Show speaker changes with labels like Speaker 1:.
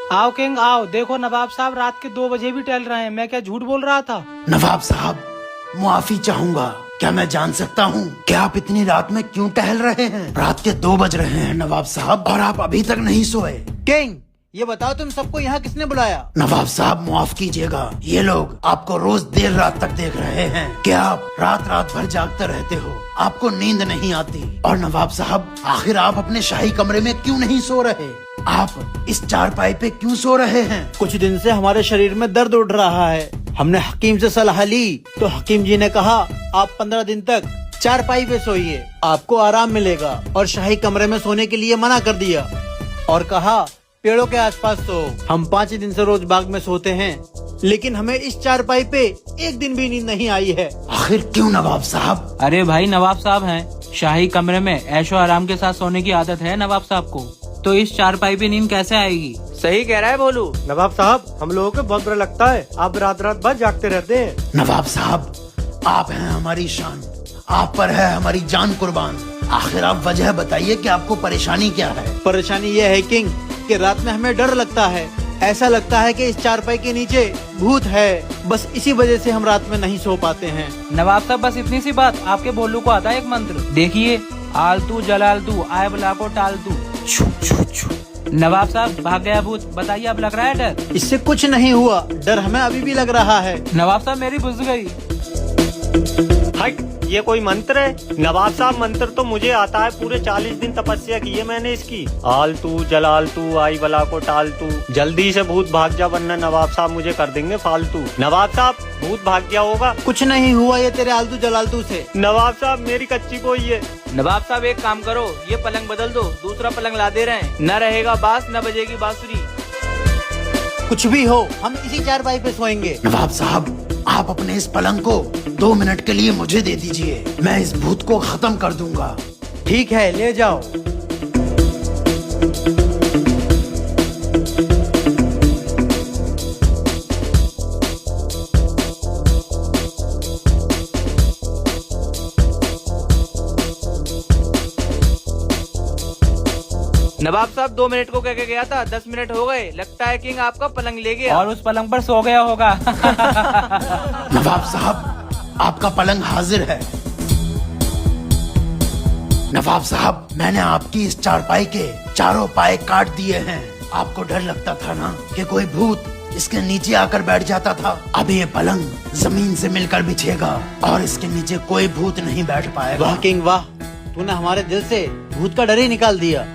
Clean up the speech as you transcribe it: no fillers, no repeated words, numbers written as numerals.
Speaker 1: आओ किंग आओ, देखो नवाब साहब रात के 2 बजे भी टहल रहे हैं। मैं क्या झूठ बोल रहा था?
Speaker 2: नवाब साहब, मुआफी चाहूंगा। क्या मैं जान सकता हूँ कि आप इतनी रात में क्यों टहल रहे हैं? रात के 2 बज रहे हैं नवाब साहब, और आप अभी तक नहीं सोए।
Speaker 3: किंग, ये बताओ तुम सबको यहाँ किसने बुलाया?
Speaker 2: नवाब साहब माफ कीजिएगा, ये लोग आपको रोज देर रात तक देख रहे हैं कि आप रात रात भर जागते रहते हो, आपको नींद नहीं आती। और नवाब साहब, आखिर आप अपने शाही कमरे में क्यों नहीं सो रहे? आप इस चारपाई पे क्यों सो रहे हैं?
Speaker 3: कुछ दिन से हमारे शरीर में दर्द उठ रहा है। हमने हकीम से सलाह ली तो हकीम जी ने कहा आप 15 दिन तक चारपाई पे सोइए, आपको आराम मिलेगा। और शाही कमरे में सोने के लिए मना कर दिया और कहा पेड़ों के आसपास सो। हम 5 दिन से रोज बाग में सोते हैं, लेकिन हमें इस चारपाई पे एक दिन भी नींद नहीं आई है।
Speaker 2: आखिर क्यों नवाब साहब?
Speaker 4: अरे भाई, नवाब साहब हैं, शाही कमरे में ऐशो आराम के साथ सोने की आदत है नवाब साहब को, तो इस चारपाई पे नींद कैसे आएगी?
Speaker 5: सही कह रहा है भोलू।
Speaker 6: नवाब साहब, हम लोगों को बहुत बुरा लगता है, आप रात रात भर जागते रहते हैं।
Speaker 2: नवाब साहब, आप हैं हमारी शान, आप पर है हमारी जान कुर्बान। आखिर आप वजह बताइए कि आपको परेशानी क्या है?
Speaker 3: परेशानी ये है किंग कि रात में हमें डर लगता है। ऐसा लगता है कि इस चारपाई के नीचे भूत है। बस इसी वजह से हम रात में नहीं सो पाते हैं।
Speaker 4: नवाब साहब, बस इतनी सी बात, आपके भोलू को आता है एक मंत्र, देखिए, आलतू जलालतू आए बला को टालतू।
Speaker 2: छू छू छू।
Speaker 4: नवाब साहब, भाग गया भूत। बताइए, अब लग रहा है डर?
Speaker 3: इससे कुछ नहीं हुआ, डर हमें अभी भी लग रहा है।
Speaker 4: नवाब साहब, मेरी बुझ गई।
Speaker 5: हट, ये कोई मंत्र है? नवाब साहब, मंत्र तो मुझे आता है, पूरे 40 दिन तपस्या की है मैंने इसकी। आलतू जलालतू आई बला को टालतू। जल्दी से भूत भाग जा, वरना नवाब साहब मुझे कर देंगे फालतू। नवाब साहब, भूत भाग गया होगा?
Speaker 3: कुछ नहीं हुआ ये तेरे आलतू जलालतू से।
Speaker 5: नवाब साहब, मेरी कच्ची कोई है।
Speaker 4: नवाब साहब, एक काम करो, ये पलंग बदल दो, दूसरा पलंग ला दे रहे हैं। न रहेगा बांस, न बजेगी बांसुरी।
Speaker 3: कुछ भी हो, हम इसी चारपाई पे सोएंगे।
Speaker 2: नवाब साहब, आप अपने इस पलंग को 2 मिनट के लिए मुझे दे दीजिए, मैं इस भूत को खत्म कर दूंगा।
Speaker 3: ठीक है, ले जाओ।
Speaker 4: नवाब साहब, 2 मिनट को कह के गया था, 10 मिनट हो गए। लगता है किंग आपका पलंग ले गया और उस पलंग पर सो गया होगा।
Speaker 2: नवाब साहब, आपका पलंग हाजिर है। नवाब साहब, मैंने आपकी इस चारपाई के चारों पाए काट दिए हैं। आपको डर लगता था ना कि कोई भूत इसके नीचे आकर बैठ जाता था? अब ये पलंग जमीन से मिलकर बिछेगा और इसके नीचे कोई भूत नहीं बैठ पाएगा।
Speaker 3: वाह किंग वाह, तूने हमारे दिल से भूत का डर ही निकाल दिया।